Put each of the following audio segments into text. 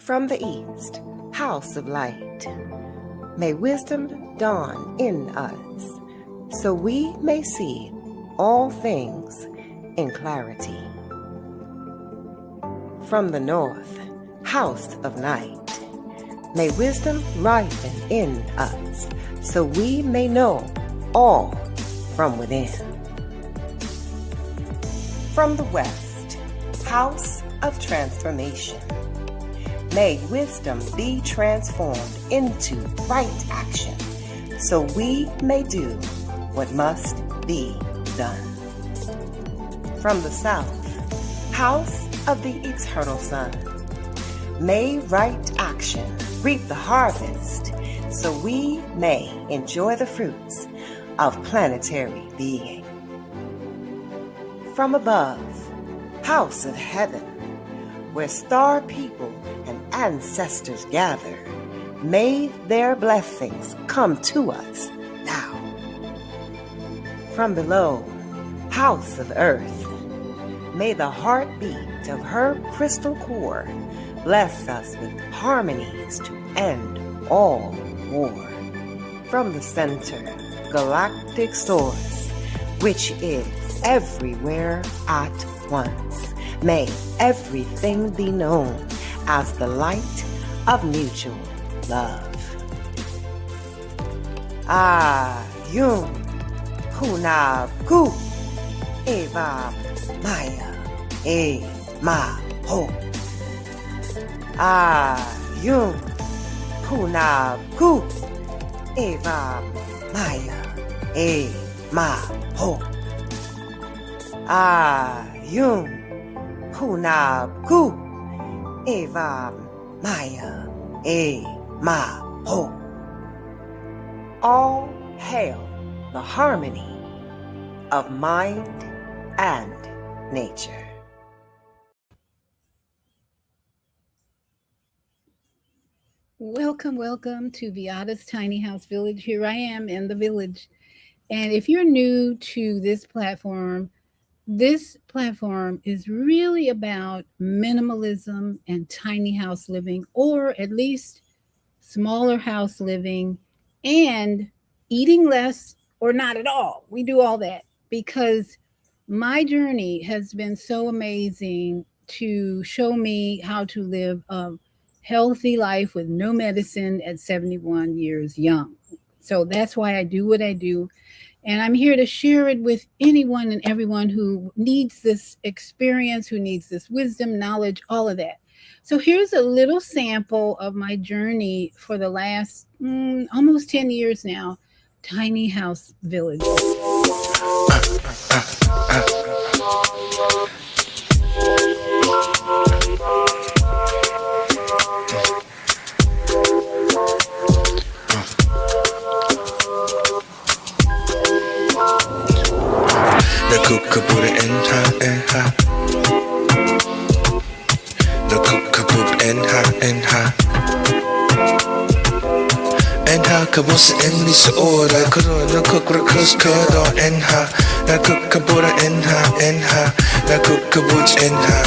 From the east, house of light, may wisdom dawn in us, so we may see all things in clarity. From the north, house of night, may wisdom ripen in us, so we may know all from within. From the west, house of transformation, may wisdom be transformed into right action, so we may do what must be done. From the south, house of the eternal sun, may right action reap the harvest, so we may enjoy the fruits of planetary being. From above, house of heaven, where star people and ancestors gather, may their blessings come to us now. From below, house of earth, may the heartbeat of her crystal core bless us with harmonies to end all war. From the center, galactic source, which is everywhere at once, may everything be known as the light of mutual love. Ayum Hunab Ku Eva Maya E Ma Ho. Ayum Hunab Ku Eva Maya E Ma Ho. Ayum Hunab Ku Eva Maya E Ma Ho. All hail the harmony of mind and nature. Welcome to Viada's Tiny House Village. Here I am in the village. And if you're new to this platform is really about minimalism and tiny house living, or at least smaller house living, and eating less or not at all. We do all that because my journey has been so amazing to show me how to live a healthy life with no medicine at 71 years young. So that's why I do what I do. And I'm here to share it with anyone and everyone who needs this experience, who needs this wisdom, knowledge, all of that. So here's a little sample of my journey for the last almost 10 years now. Tiny House Village. The kookaboot and ha. The kookaboot and ha. And ha kabos and this order corona cookroos curdo and ha. The kookaboot and ha. The kookaboot and ha.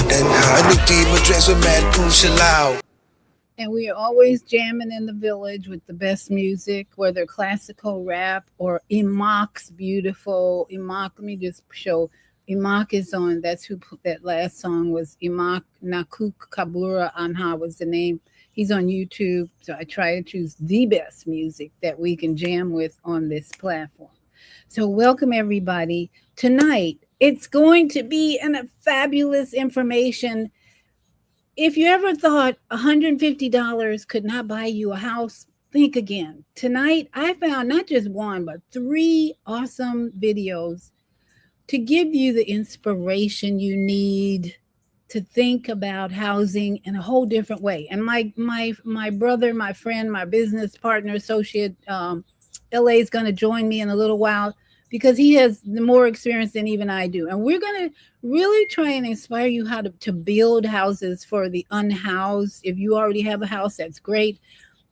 I look deep dress with mad push aloud. And we are always jamming in the village with the best music, whether classical, rap, or Imak's beautiful. Imak, let me just show. Imak is on, that's who put that last song was. Imak Nakuk Kabura Anha was the name. He's on YouTube. So I try to choose the best music that we can jam with on this platform. So welcome everybody. Tonight, it's going to be a fabulous information. If you ever thought $150 could not buy you a house, think again. Tonight, I found not just one, but 3 awesome videos to give you the inspiration you need to think about housing in a whole different way. And my brother, my friend, my business partner, associate, LA is going to join me in a little while because he has more experience than even I do. And we're going to really try and inspire you how to build houses for the unhoused. If you already have a house, that's great.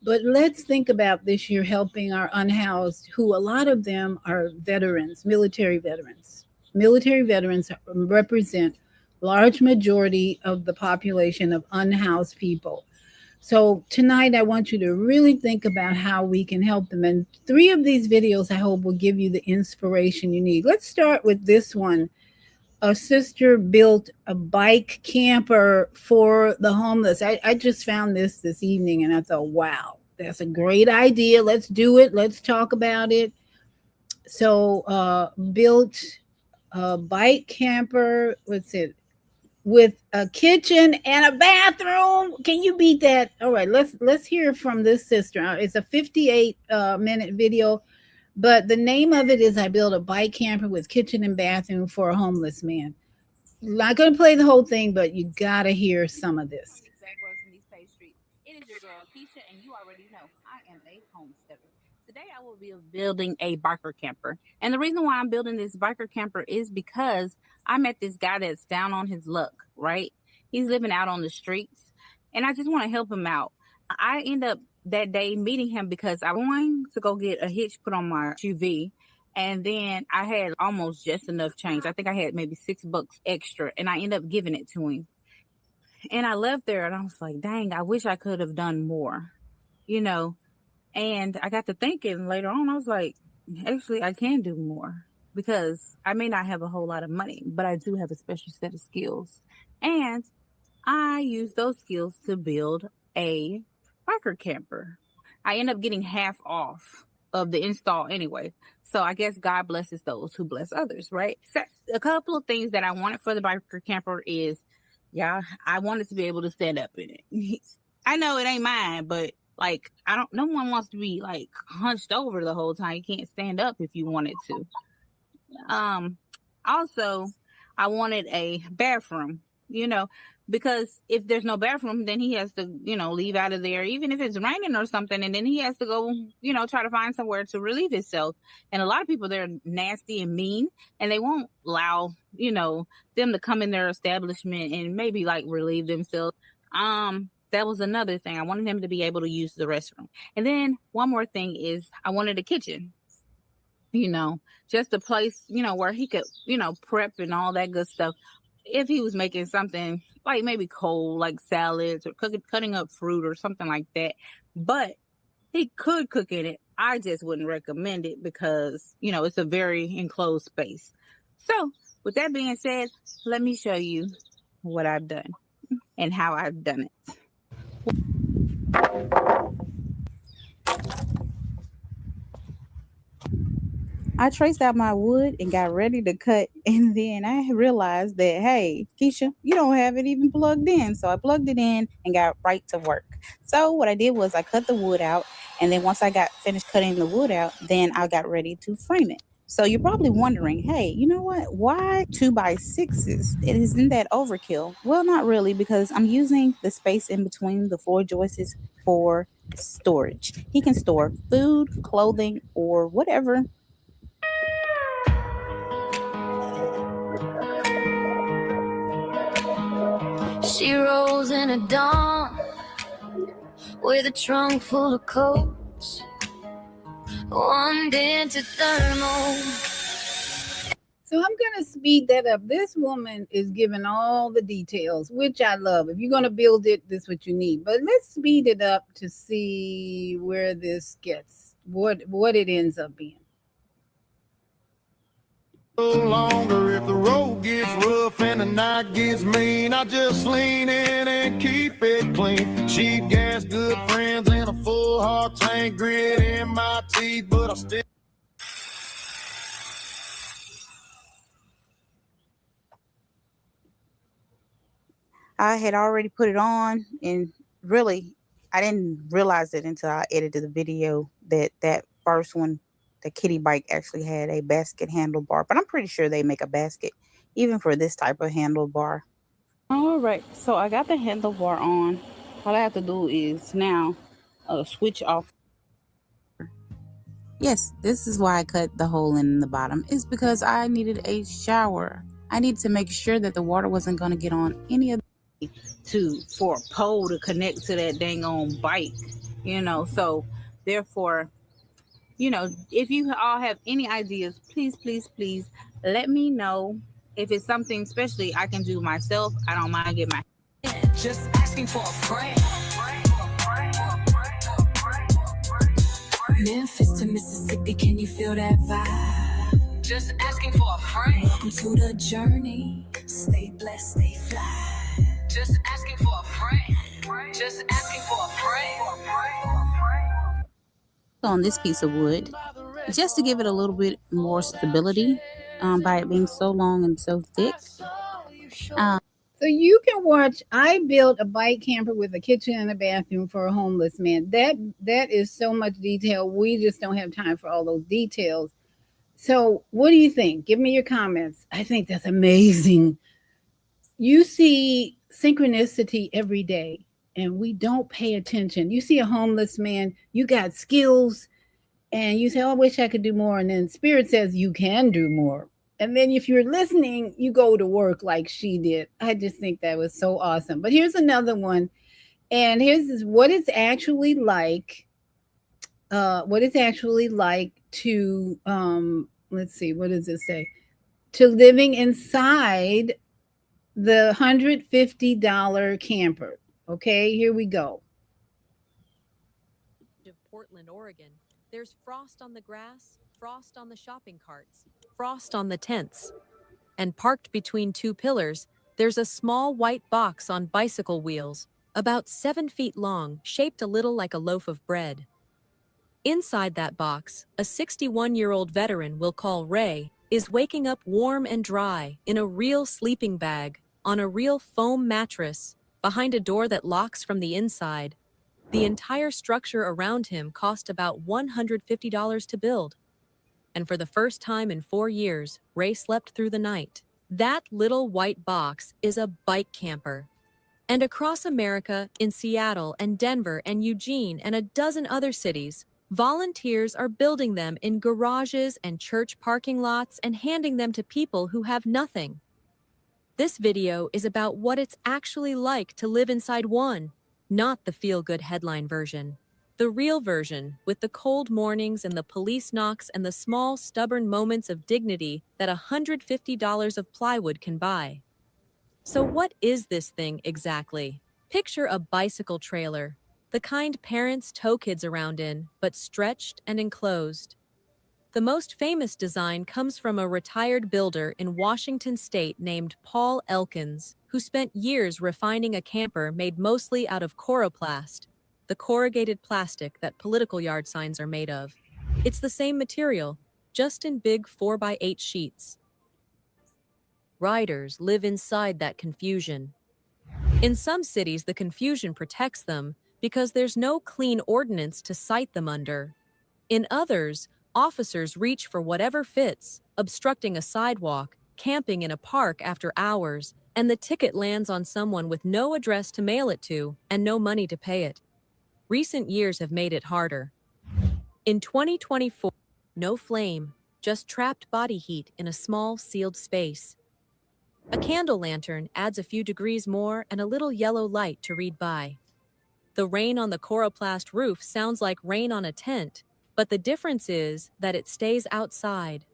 But let's think about this year helping our unhoused, who a lot of them are veterans, military veterans. Military veterans represent large majority of the population of unhoused people. So tonight, I want you to really think about how we can help them. And 3 of these videos, I hope, will give you the inspiration you need. Let's start with this one. A sister built a bike camper for the homeless. I just found this evening, and I thought, wow, that's a great idea. Let's do it. Let's talk about it. So, built a bike camper. What's it? With a kitchen and a bathroom. Can you beat that? All right, let's hear from this sister. It's a 58-minute video, but the name of it is "I Built a Bike Camper with Kitchen and Bathroom for a Homeless Man." Not going to play the whole thing, but you got to hear some of this. It is your girl Keisha, and you already know I am a homesteader. Today I will be building a biker camper. And the reason why I'm building this biker camper is because I met this guy that's down on his luck, right? He's living out on the streets, and I just want to help him out. I end up that day meeting him because I wanted to go get a hitch put on my SUV. And then I had almost just enough change. I think I had maybe $6 extra, and I ended up giving it to him. And I left there, and I was like, dang, I wish I could have done more, you know. And I got to thinking later on, I was like, actually, I can do more because I may not have a whole lot of money, but I do have a special set of skills. And I use those skills to build a biker camper. I end up getting half off of the install anyway. So I guess God blesses those who bless others, right? So a couple of things that I wanted for the biker camper is, yeah, I wanted to be able to stand up in it. I know it ain't mine, but like, no one wants to be like hunched over the whole time. You can't stand up if you wanted to. Also, I wanted a bathroom, because if there's no bathroom, then he has to, leave out of there, even if it's raining or something. And then he has to go, try to find somewhere to relieve himself. And a lot of people, they're nasty and mean, and they won't allow, them to come in their establishment and maybe like relieve themselves. That was another thing. I wanted him to be able to use the restroom. And then one more thing is I wanted a kitchen, just a place, where he could, prep and all that good stuff. If he was making something like maybe cold, like salads or cutting up fruit or something like that, but he could cook in it. I just wouldn't recommend it because, it's a very enclosed space. So with that being said, let me show you what I've done and how I've done it. I traced out my wood and got ready to cut, and then I realized that, hey, Keisha, you don't have it even plugged in. So I plugged it in and got right to work. So what I did was I cut the wood out, and then once I got finished cutting the wood out, then I got ready to frame it. So you're probably wondering, hey, you know what? Why 2x6s? Isn't that overkill? Well, not really, because I'm using the space in between the floor joists for storage. He can store food, clothing, or whatever. She rose in a dawn with a trunk full of coats, one dented thermal. So I'm going to speed that up. This woman is giving all the details, which I love. If you're going to build it, this is what you need. But let's speed it up to see where this gets, what it ends up being. Longer if the road gets rough and the night gets mean, I just lean in and keep it clean. Cheap gas, good friends, and a full heart tank, grit in my teeth, but I still. I had already put it on, and really, I didn't realize it until I edited the video that first one, the kitty bike, actually had a basket handlebar, but I'm pretty sure they make a basket even for this type of handlebar. All right, so I got the handlebar on. All I have to do is now switch off. Yes, this is why I cut the hole in the bottom. It's because I needed a shower. I needed to make sure that the water wasn't going to get on any of for a pole to connect to that dang on bike, so therefore, if you all have any ideas, please let me know. If it's something especially I can do myself, I don't mind getting my Just asking for a friend. Memphis to Mississippi, can you feel that vibe? Just asking for a friend. Welcome to the journey. Stay blessed, stay fly. Just asking for a friend. Just asking for a friend. On this piece of wood, just to give it a little bit more stability, by it being so long and so thick. So you can watch. I built a bike camper with a kitchen and a bathroom for a homeless man. That is so much detail. We just don't have time for all those details. So what do you think? Give me your comments. I think that's amazing. You see synchronicity every day, and we don't pay attention. You see a homeless man, you got skills, and you say, oh, I wish I could do more. And then Spirit says you can do more. And then if you're listening, you go to work like she did. I just think that was so awesome. But here's another one. And here's what it's actually like. What it's actually like to, let's see, what does it say? To living inside the $150 camper. Okay, here we go. Of Portland, Oregon, there's frost on the grass, frost on the shopping carts, frost on the tents. And parked between two pillars, there's a small white box on bicycle wheels, about 7 feet long, shaped a little like a loaf of bread. Inside that box, a 61-year-old veteran we'll call Ray is waking up warm and dry in a real sleeping bag on a real foam mattress behind a door that locks from the inside. The entire structure around him cost about $150 to build. And for the first time in 4 years, Ray slept through the night. That little white box is a bike camper. And across America, in Seattle and Denver and Eugene and a dozen other cities, volunteers are building them in garages and church parking lots and handing them to people who have nothing. This video is about what it's actually like to live inside one, not the feel-good headline version. The real version, with the cold mornings and the police knocks and the small, stubborn moments of dignity that $150 of plywood can buy. So what is this thing exactly? Picture a bicycle trailer, the kind parents tow kids around in, but stretched and enclosed. The most famous design comes from a retired builder in Washington State named Paul Elkins, who spent years refining a camper made mostly out of coroplast, the corrugated plastic that political yard signs are made of. It's the same material, just in big 4x8 sheets. Riders live inside that confusion. In some cities, the confusion protects them because there's no clean ordinance to cite them under. In others, officers reach for whatever fits, obstructing a sidewalk, camping in a park after hours, and the ticket lands on someone with no address to mail it to and no money to pay it. Recent years have made it harder. In 2024, no flame, just trapped body heat in a small, sealed space. A candle lantern adds a few degrees more and a little yellow light to read by. The rain on the coroplast roof sounds like rain on a tent, but the difference is that it stays outside.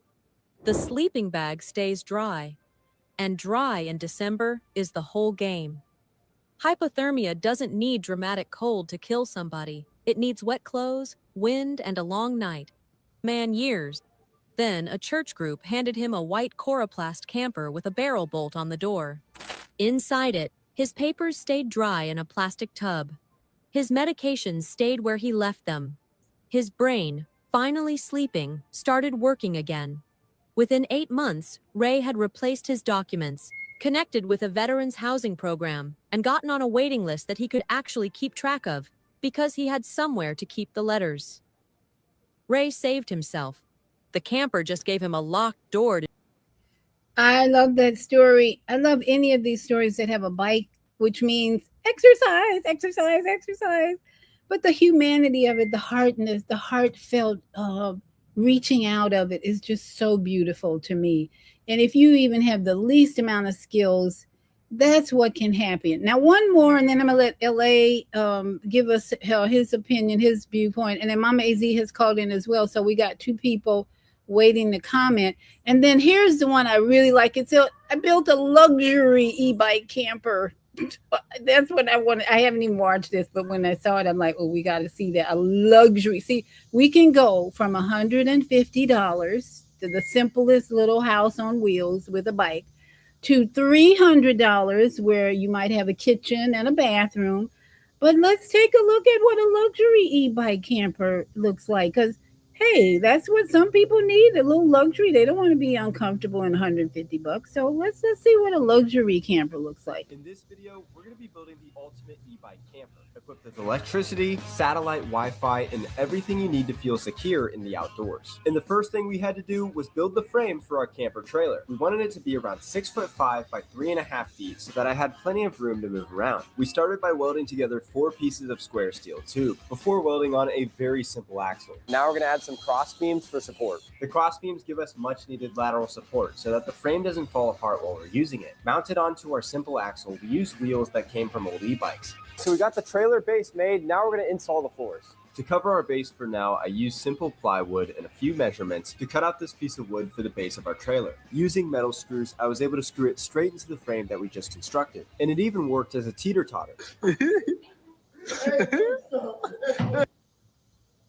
The sleeping bag stays dry, and dry in December is the whole game. Hypothermia doesn't need dramatic cold to kill somebody. It needs wet clothes, wind, and a long night. Man years. Then a church group handed him a white coroplast camper with a barrel bolt on the door. Inside it, his papers stayed dry in a plastic tub. His medications stayed where he left them. His brain, finally sleeping, started working again. Within 8 months, Ray had replaced his documents, connected with a veterans housing program, and gotten on a waiting list that he could actually keep track of, because he had somewhere to keep the letters. Ray saved himself. The camper just gave him a locked door. I love that story. I love any of these stories that have a bike, which means exercise, exercise, exercise. But the humanity of it, the heartness, the heartfelt reaching out of it is just so beautiful to me. And if you even have the least amount of skills, that's what can happen. Now, one more, and then I'm going to let LA give us his opinion, his viewpoint. And then Mama AZ has called in as well. So we got 2 people waiting to comment. And then here's the one I really like. I built a luxury e-bike camper That's what I wanted. I haven't even watched this, but when I saw it, I'm like, oh, we got to see that. A luxury. See, we can go from $150 to the simplest little house on wheels with a bike to $300 where you might have a kitchen and a bathroom. But let's take a look at what a luxury e-bike camper looks like, because hey, that's what some people need, a little luxury. They don't want to be uncomfortable in $150. So let's see what a luxury camper looks like. In this video, we're going to be building the ultimate e-bike camper, equipped with electricity, satellite, Wi-Fi, and everything you need to feel secure in the outdoors. And the first thing we had to do was build the frame for our camper trailer. We wanted it to be around 6'5" by 3.5 feet so that I had plenty of room to move around. We started by welding together 4 pieces of square steel tube before welding on a very simple axle. Now we're going to add some cross beams for support. The cross beams give us much needed lateral support so that the frame doesn't fall apart while we're using it. Mounted onto our simple axle, we used wheels that came from old e-bikes. So we got the trailer base made, now we're going to install the floors. To cover our base for now, I used simple plywood and a few measurements to cut out this piece of wood for the base of our trailer. Using metal screws, I was able to screw it straight into the frame that we just constructed. And it even worked as a teeter-totter.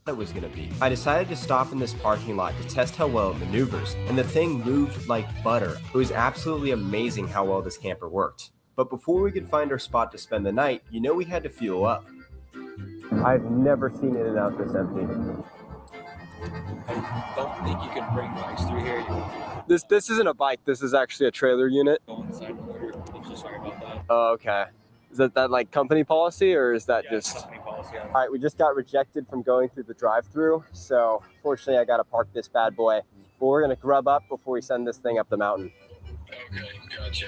It was going to be. I decided to stop in this parking lot to test how well it maneuvers, and the thing moved like butter. It was absolutely amazing how well this camper worked. But before we could find our spot to spend the night, you know we had to fuel up. I've never seen In and Out this empty. I don't think you can bring bikes through here. This isn't a bike, this is actually a trailer unit. Go inside the order. I'm so sorry about that. Oh, okay. Is that like company policy, or is that just company policy? All right, we just got rejected from going through the drive-through, so fortunately I gotta park this bad boy. But we're gonna grub up before we send this thing up the mountain. Okay, gotcha.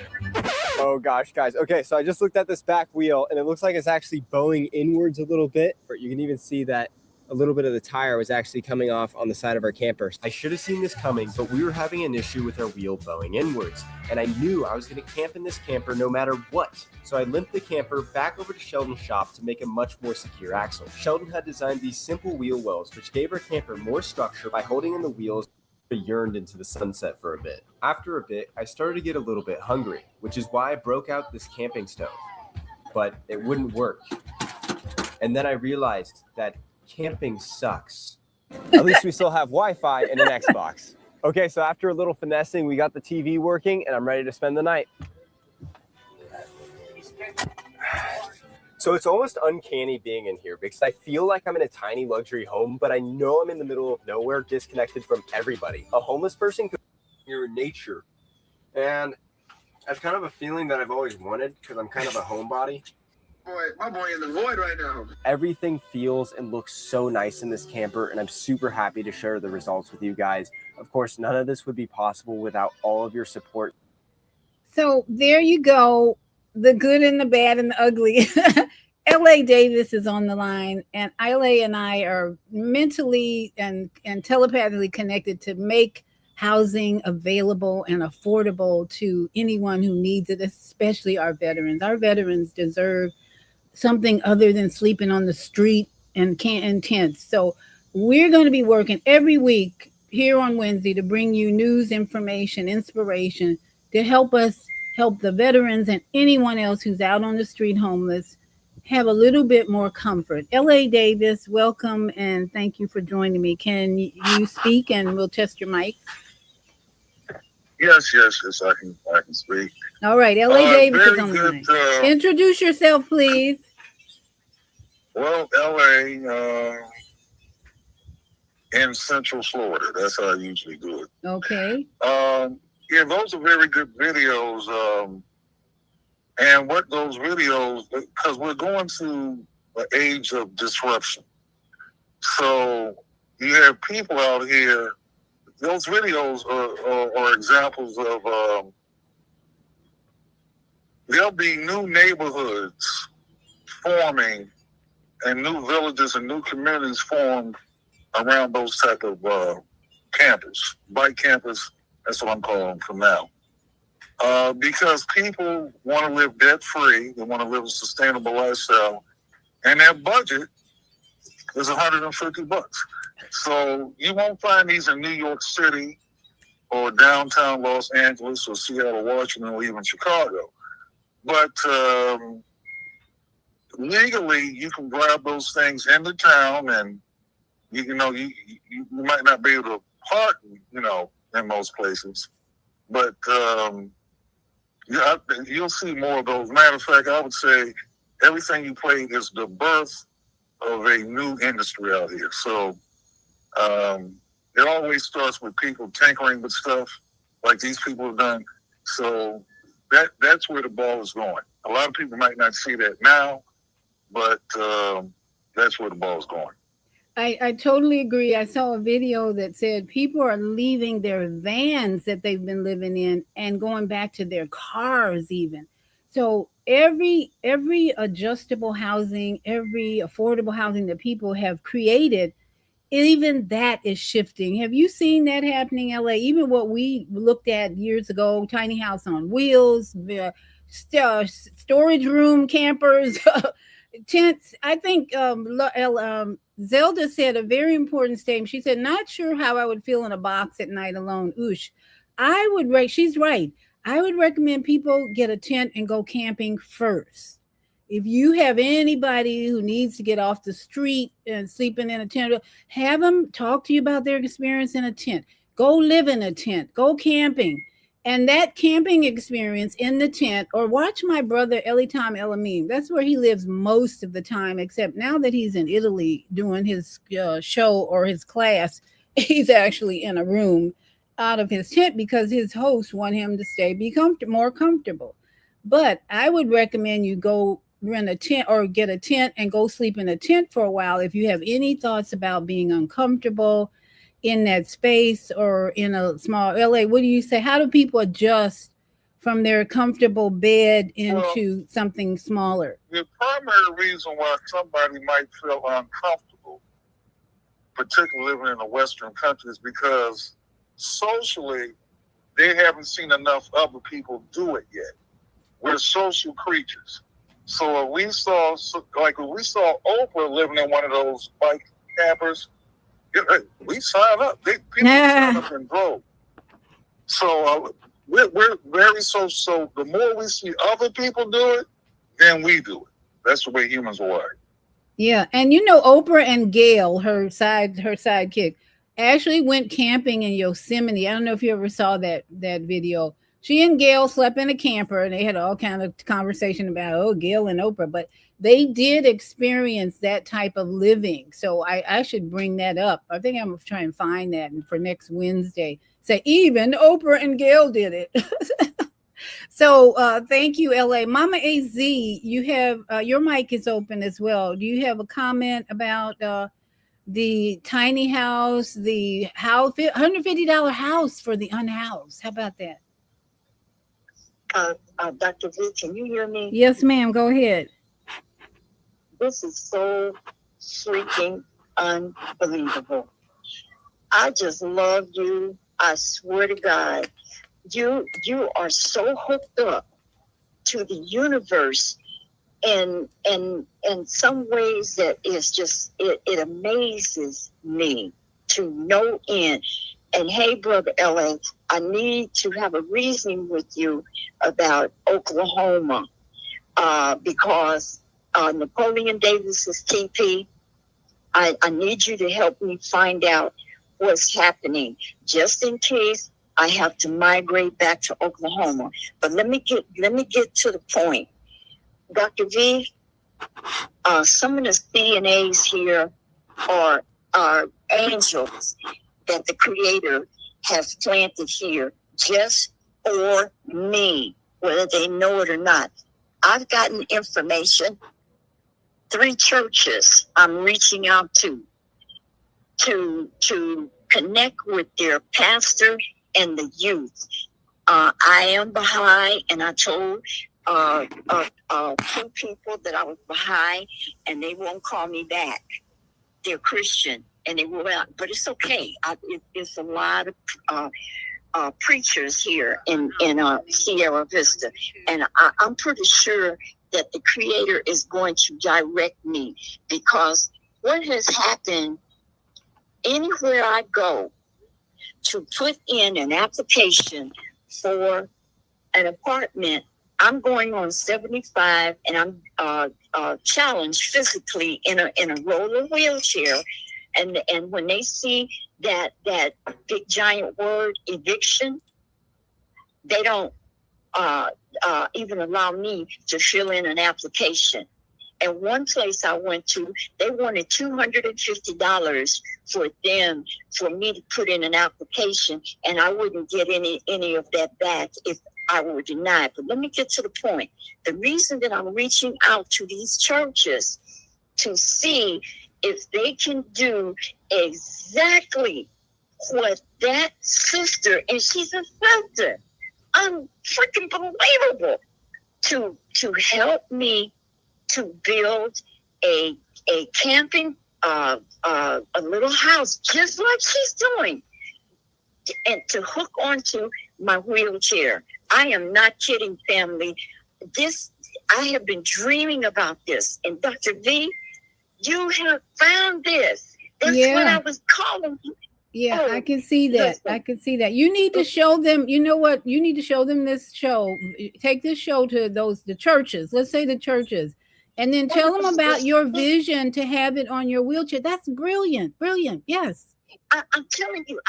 Oh gosh, guys. Okay, so I just looked at this back wheel and it looks like it's actually bowing inwards a little bit. You can even see that a little bit of the tire was actually coming off on the side of our camper. I should have seen this coming, but we were having an issue with our wheel bowing inwards, and I knew I was going to camp in this camper no matter what. So I limped the camper back over to Sheldon's shop to make a much more secure axle. Sheldon had designed these simple wheel wells, which gave our camper more structure by holding in the wheels. I yearned into the sunset for a bit. After a bit, I started to get a little bit hungry, which is why I broke out this camping stove. But it wouldn't work. And then I realized that camping sucks. At least we still have Wi-Fi and an Xbox. Okay, so after a little finessing, we got the TV working and I'm ready to spend the night. So it's almost uncanny being in here because I feel like I'm in a tiny luxury home, but I know I'm in the middle of nowhere, disconnected from everybody. A homeless person could be near nature. And that's kind of a feeling that I've always wanted because I'm kind of a homebody. Boy, my boy in the void right now. Everything feels and looks so nice in this camper, and I'm super happy to share the results with you guys. Of course, none of this would be possible without all of your support. So there you go. The good and the bad and the ugly. LA Davis is on the line, and LA and I are mentally and telepathically connected to make housing available and affordable to anyone who needs it, especially our veterans. Our veterans deserve something other than sleeping on the street and tents. So we're going to be working every week here on Wednesday to bring you news, information, inspiration to help us help the veterans and anyone else who's out on the street homeless have a little bit more comfort. L.A. Davis, welcome and thank you for joining me. Can you speak and we'll test your mic? Yes, I can speak. All right, L.A. Davis is on the good, line. Introduce yourself, please. Well, LA, in Central Florida. That's how I usually do it. Okay. Yeah, those are very good videos. And what those videos, because we're going through an age of disruption. So you have people out here, those videos are examples of, there'll be new neighborhoods forming and new villages and new communities formed around those type of campers, bike campers. That's what I'm calling them for now. Because people want to live debt-free, they want to live a sustainable lifestyle, and their budget is $150. So you won't find these in New York City or downtown Los Angeles or Seattle, Washington, or even Chicago. But legally, you can grab those things in the town, and you might not be able to park, in most places. But you'll see more of those. Matter of fact, I would say everything you played is the birth of a new industry out here. So it always starts with people tinkering with stuff like these people have done. So that's where the ball is going. A lot of people might not see that now, but that's where the ball is going. I totally agree. I saw a video that said people are leaving their vans that they've been living in and going back to their cars even. So every adjustable housing, every affordable housing that people have created, even that is shifting. Have you seen that happening in LA? Even what we looked at years ago, tiny house on wheels, storage room campers, tents. I think Zelda said a very important statement. She said, not sure how I would feel in a box at night alone. Oosh. She's right. I would recommend people get a tent and go camping first. If you have anybody who needs to get off the street and sleeping in a tent, have them talk to you about their experience in a tent. Go live in a tent. Go camping. And that camping experience in the tent, or watch my brother Elitam Elamim. That's where he lives most of the time, except now that he's in Italy doing his show or his class, he's actually in a room out of his tent because his hosts want him to be more comfortable. But I would recommend you go rent a tent or get a tent and go sleep in a tent for a while if you have any thoughts about being uncomfortable in that space or in a small LA. What do you say? How do people adjust from their comfortable bed into something smaller? The primary reason why somebody might feel uncomfortable, particularly living in a Western country, is because socially they haven't seen enough other people do it yet. We're social creatures. So when we saw Oprah living in one of those bike campers, we signed up. People signed up and drove. So we're very social. So the more we see other people do it, then we do it. That's the way humans are wired. Yeah, and Oprah and Gail, her sidekick, actually went camping in Yosemite. I don't know if you ever saw that video. She and Gail slept in a camper, and they had all kind of conversation about Gail and Oprah, but they did experience that type of living. So I should bring that up. I think I'm going to try and find that for next Wednesday. Say even Oprah and Gail did it. So thank you, LA. Mama AZ, you have your mic is open as well. Do you have a comment about the tiny house, the house, $150 house for the unhoused? How about that? Dr. V, can you hear me? Yes, ma'am. Go ahead. This is so freaking unbelievable. I just love you. I swear to God, you are so hooked up to the universe in some ways that is just it amazes me to no end. And hey, brother LA, I need to have a reasoning with you about Oklahoma because Napoleon Davis's TP. I need you to help me find out what's happening, just in case I have to migrate back to Oklahoma. But let me get to the point, Dr. V. Some of the CNAs here are angels that the Creator has planted here just for me, whether they know it or not. I've gotten information. 3 churches I'm reaching out to connect with their pastor and the youth. I am Baha'i, and I told 2 people that I was Baha'i, and they won't call me back. They're Christian, and they will, but it's okay. It's a lot of preachers here in Sierra Vista, and I'm pretty sure that the Creator is going to direct me, because what has happened anywhere I go to put in an application for an apartment, I'm going on 75, and I'm challenged physically in a roller wheelchair, and when they see that big giant word eviction, they don't even allow me to fill in an application. And one place I went to, they wanted $250 for me to put in an application, and I wouldn't get any of that back if I were denied. But let me get to the point. The reason that I'm reaching out to these churches to see if they can do exactly what that sister, and she's a sister, freaking believable, to help me to build a camping a little house just like she's doing, and to hook onto my wheelchair. I am not kidding, family. I have been dreaming about this, and Dr. V, you have found this. That's what I was calling you. Yeah, I can see that. I can see that. You need to show them, you know what? You need to show them this show. Take this show to the churches. Let's say the churches. And then tell them about your vision to have it on your wheelchair. That's brilliant. Brilliant. Yes. I'm telling you,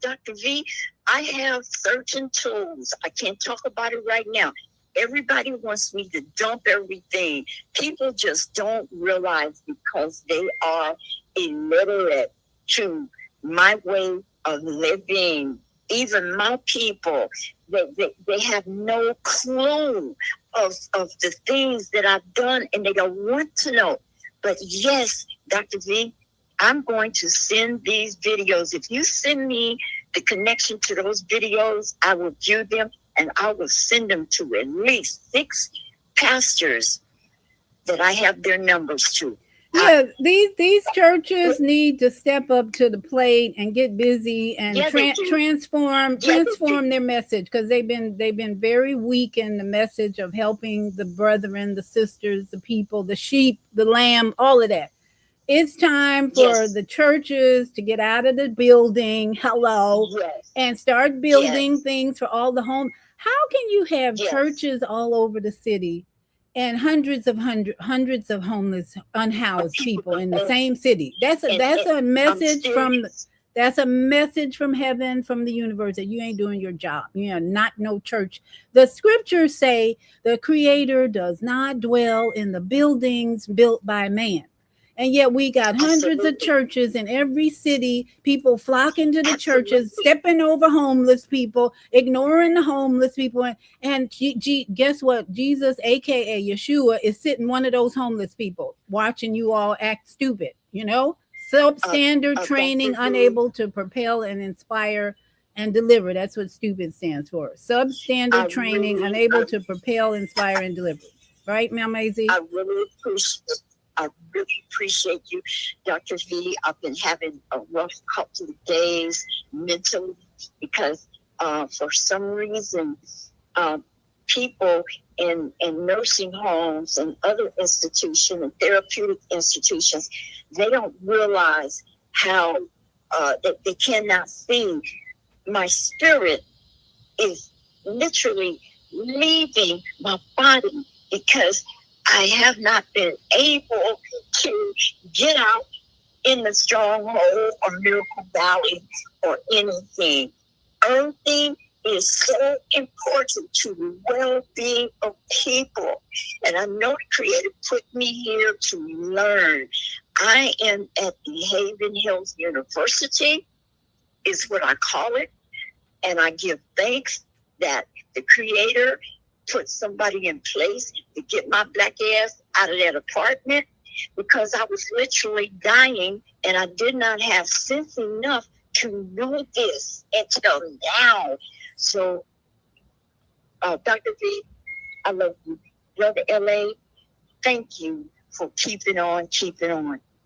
Dr. V, I have certain tools. I can't talk about it right now. Everybody wants me to dump everything. People just don't realize, because they are illiterate to my way of living. Even my people, they have no clue of the things that I've done, and they don't want to know. But yes, Dr. V, I'm going to send these videos. If you send me the connection to those videos, I will view them, and I will send them to at least 6 pastors that I have their numbers to. Yeah, these churches need to step up to the plate and get busy and transform their message, because they've been very weak in the message of helping the brethren, the sisters, the people, the sheep, the lamb, all of that. It's time for the churches to get out of the building, and start building things for all the home. How can you have churches all over the city and hundreds of homeless, unhoused people in the same city? That's a message from heaven, from the universe, that you ain't doing your job. You are not no church. The scriptures say the Creator does not dwell in the buildings built by man. And yet we got hundreds of churches in every city, people flocking to the churches, stepping over homeless people, ignoring the homeless people. And guess what? Jesus, aka Yeshua, is sitting one of those homeless people, watching you all act stupid, substandard training, unable to propel and inspire and deliver. That's what stupid stands for. Substandard training, unable to propel, inspire, and deliver. Right, Ma'am Maisie? I really appreciate you, Dr. V. I've been having a rough couple of days mentally, because for some reason, people in nursing homes and other institutions and therapeutic institutions, they don't realize how they cannot see. My spirit is literally leaving my body, because I have not been able to get out in the stronghold or Miracle Valley or anything. Earthing is so important to the well-being of people. And I know the Creator put me here to learn. I am at the Haven Health University, is what I call it. And I give thanks that the Creator put somebody in place to get my black ass out of that apartment, because I was literally dying, and I did not have sense enough to know this until now. So, Dr. V, I love you. Brother LA, thank you for keeping on.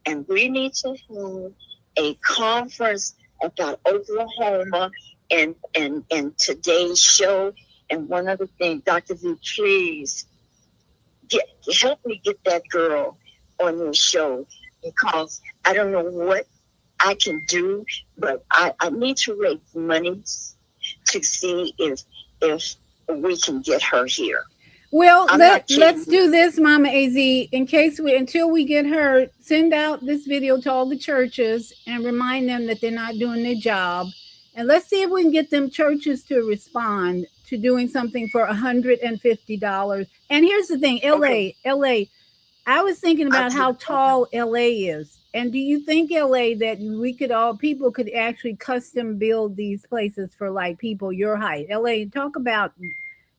And we need to have a conference about Oklahoma and today's show. And one other thing, Dr. V, please help me get that girl on your show, because I don't know what I can do, but I need to raise money to see if we can get her here. Well, I'm not let's cheating. do this, Mama AZ. In case until we get her, send out this video to all the churches and remind them that they're not doing their job. And let's see if we can get them churches to respond to doing something for $150. And here's the thing, LA. I was thinking about how tall LA is. And do you think LA that people could actually custom build these places for like people your height? LA, talk about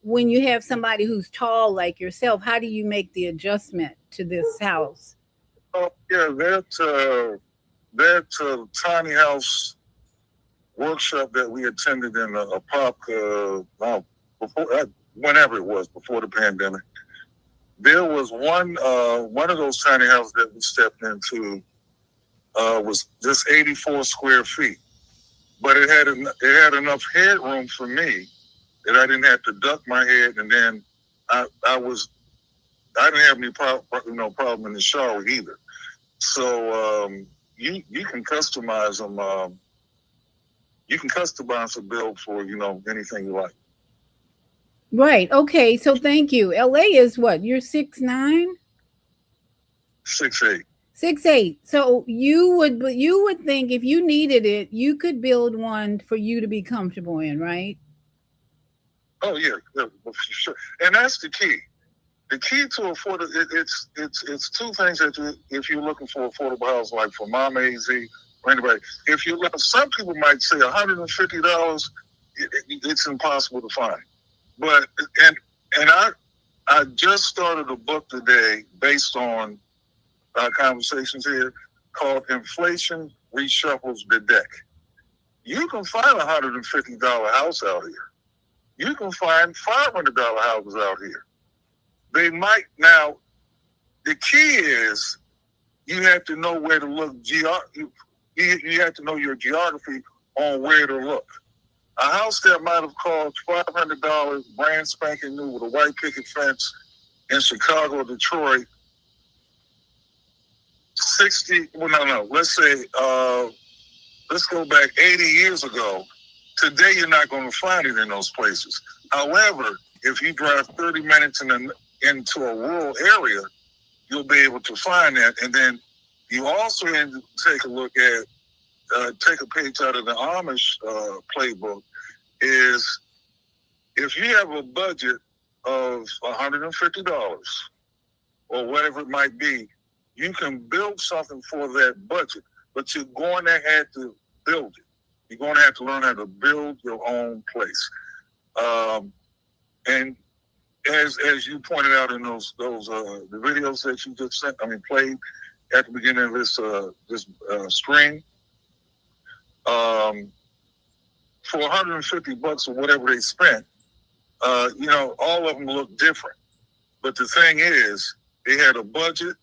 when you have somebody who's tall like yourself, how do you make the adjustment to this house? Oh yeah, that tiny house workshop that we attended in a park whenever it was before the pandemic. There was one of those tiny houses that we stepped into was just 84 square feet, but it had enough headroom for me that I didn't have to duck my head, and then I didn't have any problem in the shower either. So you can customize them. You can customize a build for anything you like. Right. Okay. So thank you. LA is what? You're 6'9"? 6'8". 6'8". So you would think if you needed it, you could build one for you to be comfortable in, right? Oh yeah, for sure. And that's the key. The key to affordable, it's two things that if you're looking for affordable house, like for Mom AZ or anybody, some people might say $150, it's impossible to find. But and I just started a book today based on our conversations here called Inflation Reshuffles the Deck. You can find a $150 house out here. You can find $500 houses out here. They might now. The key is you have to know where to look. You have to know your geography on where to look. A house that might have cost $500, brand spanking new with a white picket fence in Chicago, Detroit. Let's go back 80 years ago. Today, you're not going to find it in those places. However, if you drive 30 minutes into a rural area, you'll be able to find that. And then you also need to take a look at, take a page out of the Amish playbook, is if you have a budget of $150 or whatever it might be, you can build something for that budget, but you're going to have to build it. You're going to have to learn how to build your own place. And as you pointed out in those the videos that you just played at the beginning of this stream, for $150 or whatever they spent, all of them look different. But the thing is, they had a budget.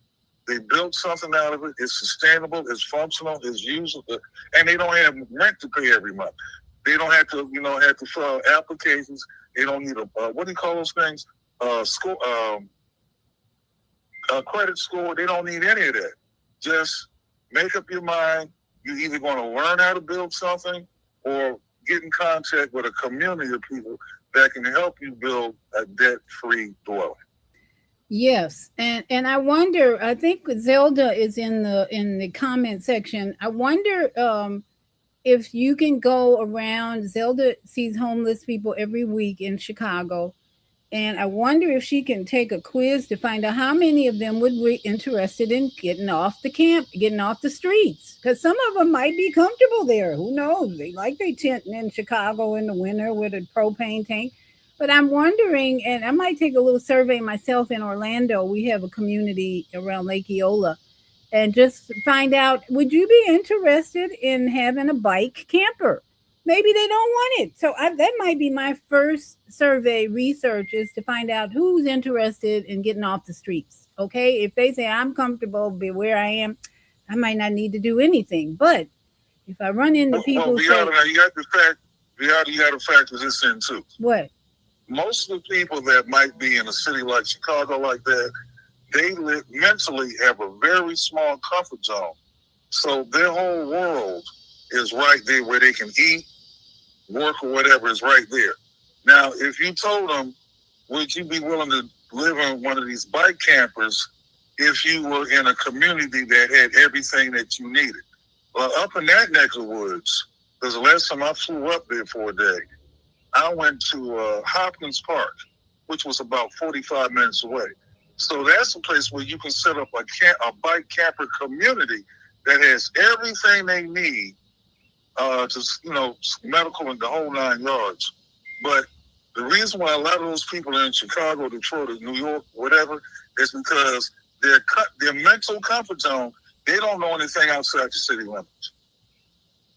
They built something out of it. It's sustainable. It's functional. It's usable, and they don't have rent to pay every month. They don't have to, have to fill out applications. They don't need a what do you call those things? Score, credit score. They don't need any of that. Just make up your mind. You're either going to learn how to build something, or get in contact with a community of people that can help you build a debt-free dwelling. Yes, and I wonder. I think Zelda is in the comment section. I wonder if you can go around. Zelda sees homeless people every week in Chicago, and I wonder if she can take a quiz to find out how many of them would be interested in getting off the streets. Because some of them might be comfortable there. Who knows? They like their tent in Chicago in the winter with a propane tank. But I'm wondering, and I might take a little survey myself in Orlando. We have a community around Lake Eola, and just find out, would you be interested in having a bike camper? Maybe they don't want it. So that might be my first survey research, is to find out who's interested in getting off the streets. Okay. If they say I'm comfortable where I am, I might not need to do anything. But if I run into people you got to factor this in too. What? Most of the people that might be in a city like Chicago like that, they mentally have a very small comfort zone. So their whole world is right there where they can eat, work, or whatever is right there. Now, if you told them, would you be willing to living in one of these bike campers if you were in a community that had everything that you needed. Well, up in that neck of the woods, because the last time I flew up there for a day, I went to Hopkins Park, which was about 45 minutes away. So that's a place where you can set up a bike camper community that has everything they need, medical and the whole 9 yards. But the reason why a lot of those people are in Chicago, Detroit, or New York, whatever, is because their mental comfort zone, they don't know anything outside the city limits.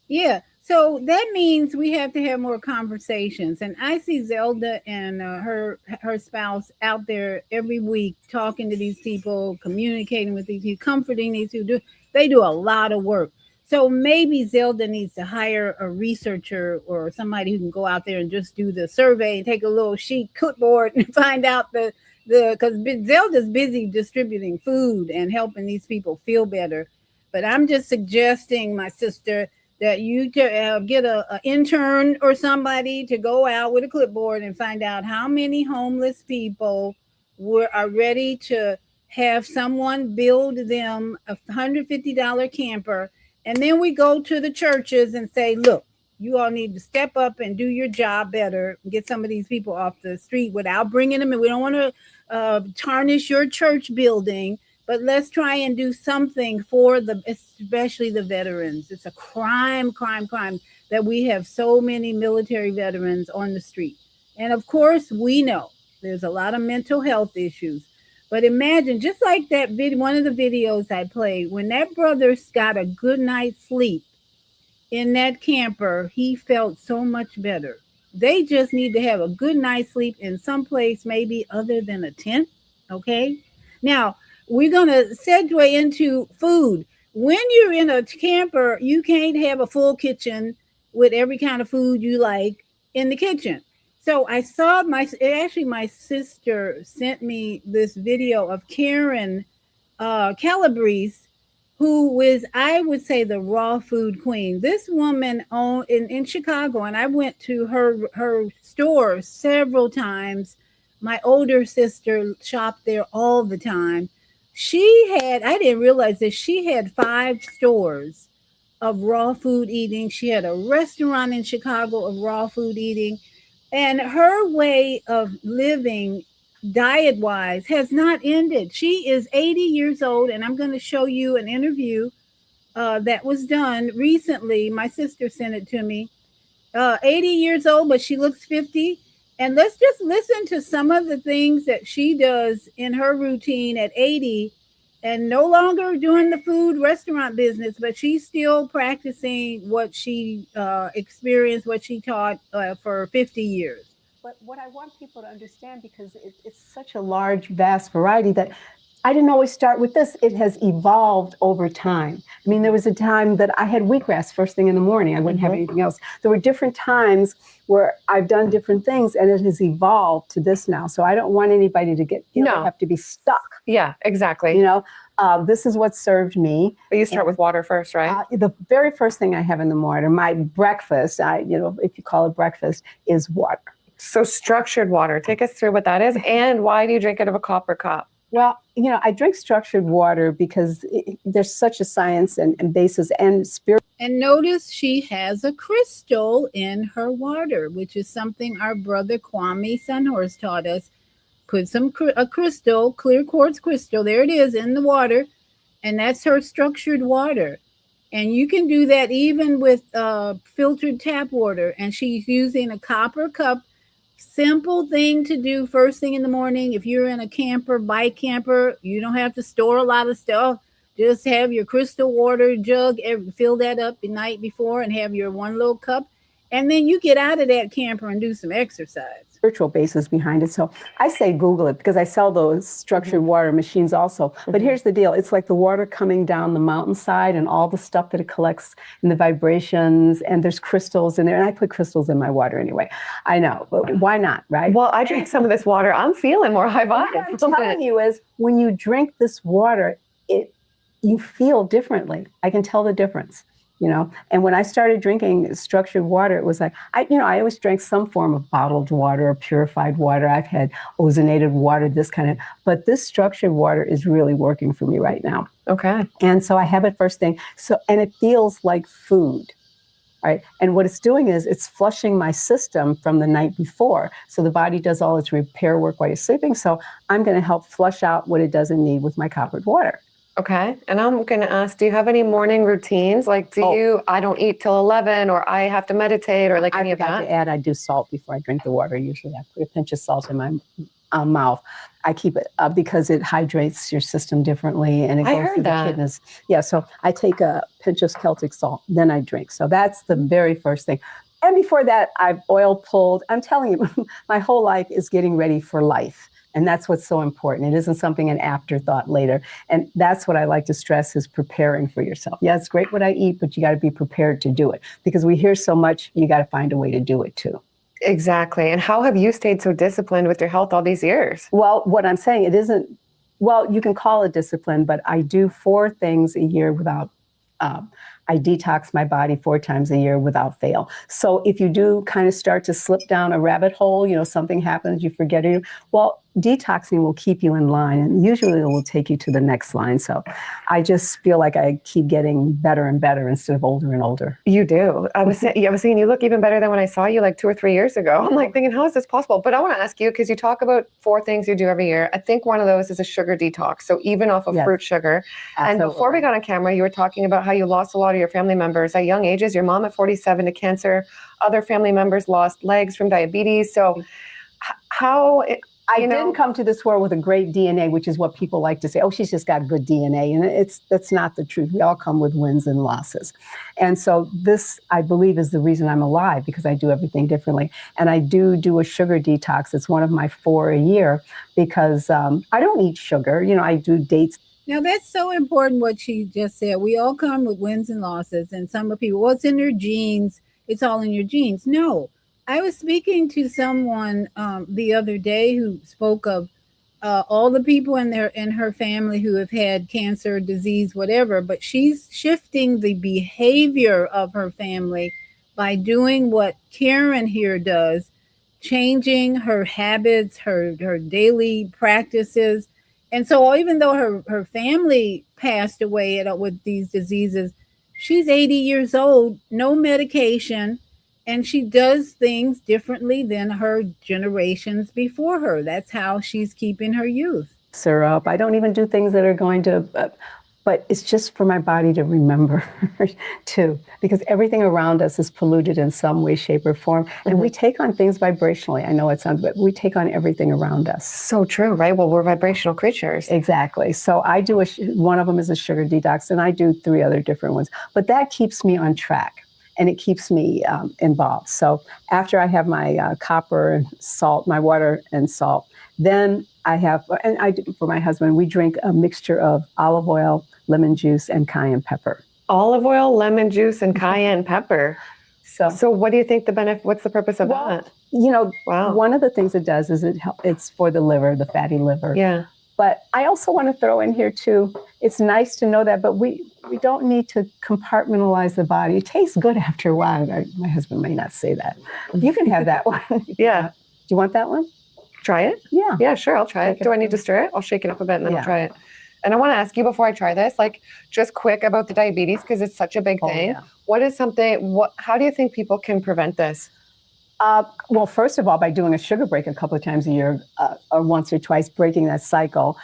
Yeah. So that means we have to have more conversations. And I see Zelda and her spouse out there every week talking to these people, communicating with these people, comforting these people. They do a lot of work. So maybe Zelda needs to hire a researcher or somebody who can go out there and just do the survey and take a little sheet clipboard and find out because Zelda's busy distributing food and helping these people feel better. But I'm just suggesting, my sister, that you get an intern or somebody to go out with a clipboard and find out how many homeless people are ready to have someone build them a $150 camper. And then we go to the churches and say, look, you all need to step up and do your job better, get some of these people off the street without bringing them in. We don't want to tarnish your church building, but let's try and do something for especially the veterans. It's a crime that we have so many military veterans on the street. And of course, we know there's a lot of mental health issues. But imagine, just like that video, one of the videos I played, when that brother got a good night's sleep in that camper, he felt so much better. They just need to have a good night's sleep in some place, maybe other than a tent. Okay. Now, we're going to segue into food. When you're in a camper, you can't have a full kitchen with every kind of food you like in the kitchen. So I saw my sister sent me this video of Karyn Calabrese, who is, I would say, the raw food queen. This woman owned in Chicago, and I went to her store several times. My older sister shopped there all the time. I didn't realize that she had 5 stores of raw food eating. She had a restaurant in Chicago of raw food eating. And her way of living diet-wise has not ended. She is 80 years old, and I'm going to show you an interview that was done recently. My sister sent it to me. 80 years old, but she looks 50. And let's just listen to some of the things that she does in her routine at 80, and no longer doing the food restaurant business, but she's still practicing what she experienced, what she taught for 50 years. But what I want people to understand, because it's such a large, vast variety, that I didn't always start with this. It has evolved over time. I mean, there was a time that I had wheatgrass first thing in the morning. I wouldn't have anything else. There were different times where I've done different things, and it has evolved to this now. So I don't want anybody to have to be stuck. Yeah, exactly. This is what served me. But you start with water first, right? The very first thing I have in the morning, my breakfast, if you call it breakfast, is water. So structured water. Take us through what that is, and why do you drink it out of a copper cup? Well, I drink structured water because there's such a science and basis and spirit. And notice she has a crystal in her water, which is something our brother Kwame Sunhorse taught us. Put a crystal, clear quartz crystal, there it is in the water, and that's her structured water. And you can do that even with filtered tap water. And she's using a copper cup. Simple thing to do first thing in the morning. If you're in a camper, bike camper, you don't have to store a lot of stuff. Just have your crystal water jug, fill that up the night before, and have your one little cup. And then you get out of that camper and do some exercise. Spiritual basis behind it. So I say Google it, because I sell those structured water machines also. But here's the deal. It's like the water coming down the mountainside and all the stuff that it collects and the vibrations, and there's crystals in there. And I put crystals in my water anyway. I know, but why not, right? Well, I drink some of this water. I'm feeling more high vibe. What I'm telling you is, when you drink this water, you feel differently. I can tell the difference. you know. And when I started drinking structured water, it was like, I always drank some form of bottled water or purified water. I've had ozonated water, this kind of, but this structured water is really working for me right now. Okay. And so I have it first thing. So, and it feels like food. Right. And what it's doing is it's flushing my system from the night before. So the body does all its repair work while you're sleeping. So I'm going to help flush out what it doesn't need with my coppered water. Okay. And I'm going to ask, do you have any morning routines? Like, I don't eat till 11, or I have to meditate, or like any of that? I forgot to add, I do salt before I drink the water. Usually I put a pinch of salt in my mouth. I keep it because it hydrates your system differently, and it goes through the kidneys. Yeah, so I take a pinch of Celtic salt, then I drink. So that's the very first thing. And before that, I've oil pulled. I'm telling you, my whole life is getting ready for life. And that's what's so important. It isn't something an afterthought later. And that's what I like to stress is preparing for yourself. Yeah, it's great what I eat, but you got to be prepared to do it. Because we hear so much, you got to find a way to do it too. Exactly. And how have you stayed so disciplined with your health all these years? Well, what I'm saying, it isn't, well, you can call it discipline, but I do 4 things a year without, I detox my body 4 times a year without fail. So if you do kind of start to slip down a rabbit hole, something happens, you forget it. Well, detoxing will keep you in line, and usually it will take you to the next line. So I just feel like I keep getting better and better instead of older and older. You do. I was saying you look even better than when I saw you like 2 or 3 years ago. I'm like thinking, how is this possible? But I want to ask you, because you talk about 4 things you do every year. I think one of those is a sugar detox. So even off of fruit sugar. Absolutely. And before we got on camera, you were talking about how you lost a lot of your family members at young ages. Your mom at 47 to cancer. Other family members lost legs from diabetes. So how... I didn't come to this world with a great DNA, which is what people like to say. Oh, she's just got good DNA. And that's not the truth. We all come with wins and losses. And so this, I believe, is the reason I'm alive, because I do everything differently. And I do a sugar detox. It's one of my 4 a year, because I don't eat sugar. I do dates. Now, that's so important what she just said. We all come with wins and losses. And some of people, what's in your genes? It's all in your genes. No. I was speaking to someone the other day who spoke of all the people in her family who have had cancer, disease, whatever, but she's shifting the behavior of her family by doing what Karyn here does, changing her habits, her daily practices. And so even though her family passed away with these diseases, she's 80 years old, no medication, and she does things differently than her generations before her. That's how she's keeping her youth. Syrup. I don't even do things that are going to, but it's just for my body to remember too, because everything around us is polluted in some way, shape, or form. And we take on things vibrationally. I know it sounds, but we take on everything around us. So true, right? Well, we're vibrational creatures. Exactly. So I do one of them is a sugar detox, and I do 3 other different ones. But that keeps me on track. And it keeps me involved. So after I have my copper and salt, my water and salt, then I have, and I do for my husband, we drink a mixture of olive oil, lemon juice, and cayenne pepper. Olive oil, lemon juice, and cayenne pepper. So what do you think what's the purpose of that? One of the things it does is it's for the liver, the fatty liver. Yeah. But I also want to throw in here too, it's nice to know that, but we don't need to compartmentalize the body. It tastes good after a while. My husband may not say that. You can have that one. Yeah. Do you want that one? Try it? Yeah. Yeah, sure, I'll try it. Do I need to stir it? I'll shake it up a bit and then I'll try it. And I want to ask you before I try this, like just quick about the diabetes, because it's such a big thing. Yeah. How do you think people can prevent this? Well, first of all, by doing a sugar break a couple of times a year, or once or twice, breaking that cycle.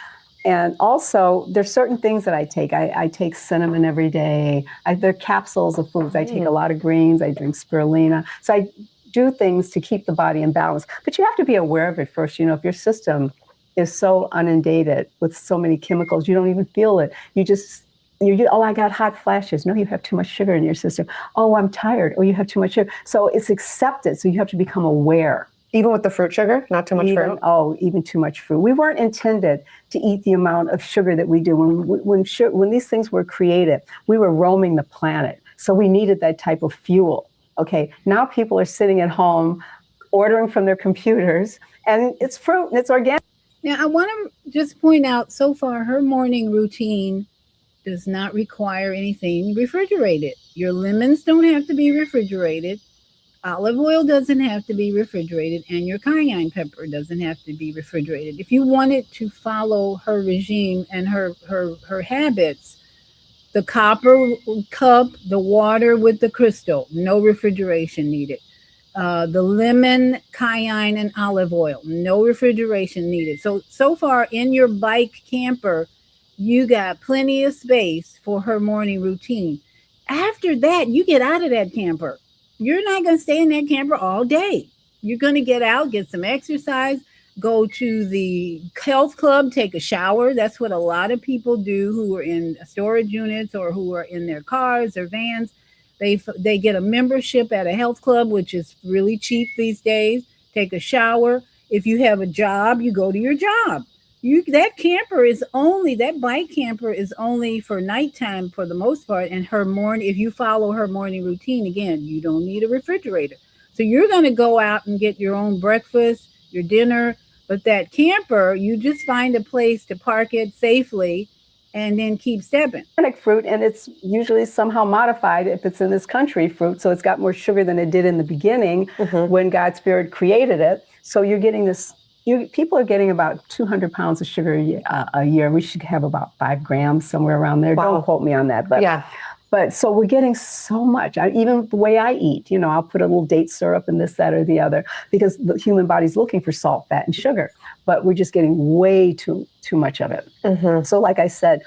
And also, there's certain things that I take. I take cinnamon every day. They're capsules of foods. I take a lot of greens. I drink spirulina. So I do things to keep the body in balance. But you have to be aware of it first. If your system is so inundated with so many chemicals, you don't even feel it. I got hot flashes. No, you have too much sugar in your system. Oh, I'm tired. Oh, you have too much sugar. So it's accepted. So you have to become aware. Even with the fruit sugar, not too much fruit? Oh, even too much fruit. We weren't intended to eat the amount of sugar that we do. When these things were created, we were roaming the planet. So we needed that type of fuel. Okay, now people are sitting at home, ordering from their computers, and it's fruit and it's organic. Now, I want to just point out, so far, her morning routine does not require anything refrigerated. Your lemons don't have to be refrigerated. Olive oil doesn't have to be refrigerated, and your cayenne pepper doesn't have to be refrigerated. If you wanted to follow her regime and her habits, the copper cup, the water with the crystal, no refrigeration needed. The lemon, cayenne, and olive oil, no refrigeration needed. So far in your bike camper, you got plenty of space for her morning routine. After that, you get out of that camper. You're not going to stay in that camper all day. You're going to get out, get some exercise, go to the health club, take a shower. That's what a lot of people do who are in storage units or who are in their cars or vans. They get a membership at a health club, which is really cheap these days. Take a shower. If you have a job, you go to your job. That bike camper is only for nighttime for the most part. And if you follow her morning routine, again, you don't need a refrigerator. So you're going to go out and get your own breakfast, your dinner. But that camper, you just find a place to park it safely and then keep stepping. Organic fruit, and it's usually somehow modified if it's in this country fruit. So it's got more sugar than it did in the beginning when God's Spirit created it. So you're getting this. People are getting about 200 pounds of sugar a year. We should have about 5 grams, somewhere around there. Wow. Don't quote me on that. But yeah. But so we're getting so much. Even the way I eat, I'll put a little date syrup in this, that, or the other, because the human body's looking for salt, fat, and sugar. But we're just getting way too much of it. So like I said,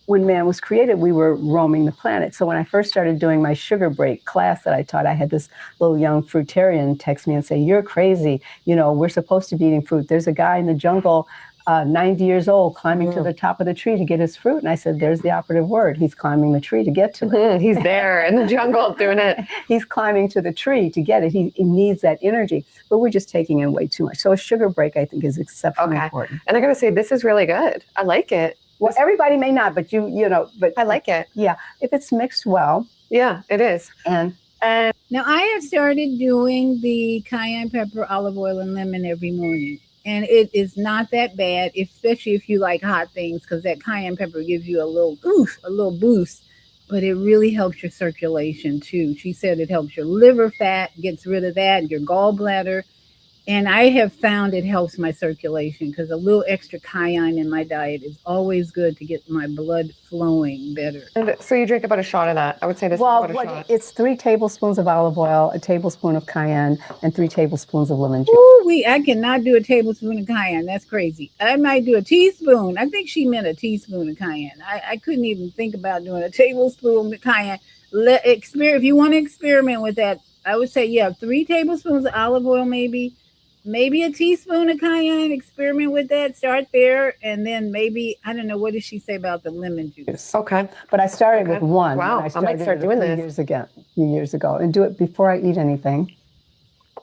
when man was created, we were roaming the planet. So when I first started doing my sugar break class that I taught, I had this little young fruitarian text me and say, "You're crazy. We're supposed to be eating fruit. There's a guy in the jungle, 90 years old, climbing to the top of the tree to get his fruit." And I said, "There's the operative word. He's climbing the tree to get to it." He's there in the jungle doing it. He's climbing to the tree to get it. He needs that energy, but we're just taking in way too much. So a sugar break, I think, is exceptionally important. And I got to say, this is really good. I like it. Well, everybody may not, but but I like it. Yeah, if it's mixed well. Yeah, it is. And now I have started doing the cayenne pepper, olive oil, and lemon every morning. And it is not that bad, especially if you like hot things, because that cayenne pepper gives you a little boost, but it really helps your circulation too. She said it helps your liver fat, gets rid of that, your gallbladder. And I have found it helps my circulation because a little extra cayenne in my diet is always good to get my blood flowing better. And so you drink about a shot of that. I would say this is about a shot. It's 3 tablespoons of olive oil, a tablespoon of cayenne, and 3 tablespoons of lemon juice. Ooh, I cannot do a tablespoon of cayenne. That's crazy. I might do a teaspoon. I think she meant a teaspoon of cayenne. I couldn't even think about doing a tablespoon of cayenne. If you want to experiment with that, I would say, 3 tablespoons of olive oil, maybe a teaspoon of cayenne. Experiment with that. Start there, and then maybe, I don't know, what did she say about the lemon juice? Okay. But I started with 1. Wow, I might start doing this. A few years ago, and do it before I eat anything.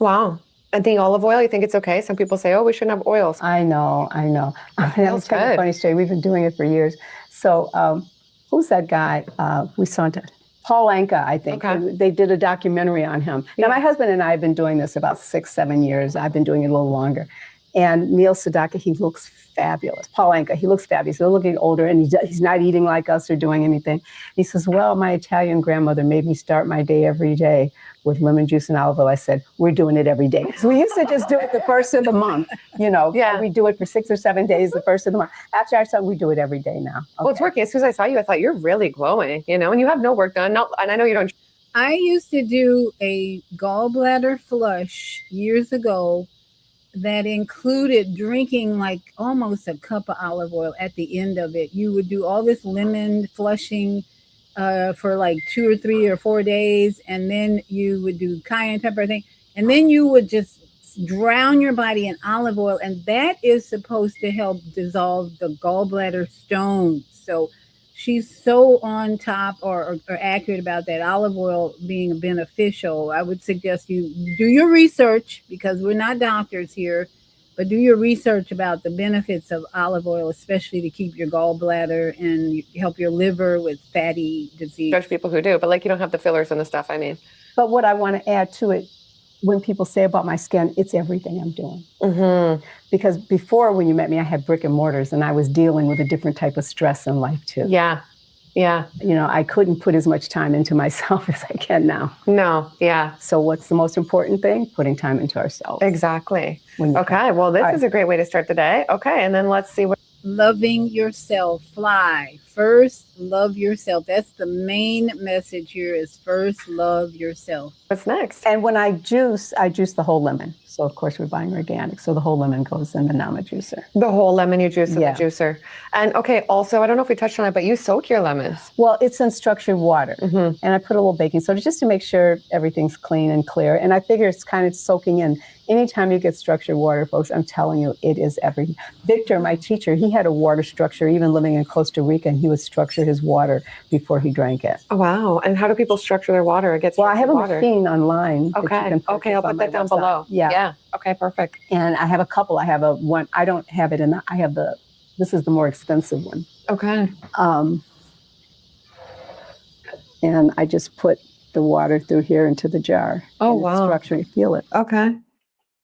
Wow. And the olive oil, you think it's okay? Some people say, we shouldn't have oils. I know. That's kind of a funny story. We've been doing it for years. So who's that guy we saw? Paul Anka, I think. Okay. They did a documentary on him. Yeah. Now, my husband and I have been doing this about 6-7 years. I've been doing it a little longer. And Neil Sedaka, he looks fabulous. Paul Anka, he looks fabulous. He's looking older, and he's not eating like us or doing anything. He says, well, my Italian grandmother made me start my day every day with lemon juice and olive oil. I said, we're doing it every day. Because we used to just do it the first of the month, Yeah. We do it for 6 or 7 days the first of the month. After I started, we do it every day now. Okay. Well, it's working. As soon as I saw you, I thought, you're really glowing, and you have no work done. And I know you don't. I used to do a gallbladder flush years ago that included drinking like almost a cup of olive oil at the end of it. You would do all this lemon flushing for like 2 or 3 or 4 days, and then you would do cayenne pepper thing, and then you would just drown your body in olive oil, and that is supposed to help dissolve the gallbladder stones. So she's so on top or accurate about that olive oil being beneficial. I would suggest you do your research, because we're not doctors here, but do your research about the benefits of olive oil, especially to keep your gallbladder and help your liver with fatty disease. Judge people who do, but you don't have the fillers and the stuff, But what I want to add to it, when people say about my skin, it's everything I'm doing. Mm-hmm. Because before, when you met me, I had brick and mortars, and I was dealing with a different type of stress in life too. Yeah. Yeah. You know, I couldn't put as much time into myself as I can now. No. Yeah. So what's the most important thing? Putting time into ourselves. Exactly. Okay. Well, this is a great way to start the day. Okay. And then let's see what. Loving yourself. Fly. First, love yourself. That's the main message here is first love yourself. What's next? And when I juice the whole lemon. So of course we're buying organic. So the whole lemon goes in the Nama juicer. The whole lemon you juice in the juicer. And okay, also, I don't know if we touched on it, but you soak your lemons. Well, it's in structured water. And I put a little baking soda just to make sure everything's clean and clear. And I figure it's kind of soaking in. Anytime you get structured water, folks, I'm telling you, it is everything. Victor, my teacher, he had a water structure, even living in Costa Rica, and he would structure his water before he drank it. Oh, wow. And how do people structure their water? Well, I have a machine online. Okay. Okay, I'll put that down below. Yeah. Okay, perfect. And I have a couple. I have a one. I don't have it in the, I have the, this is the more expensive one. Okay. And I just put the water through here into the jar. Oh, wow. Structure, you feel it. Okay.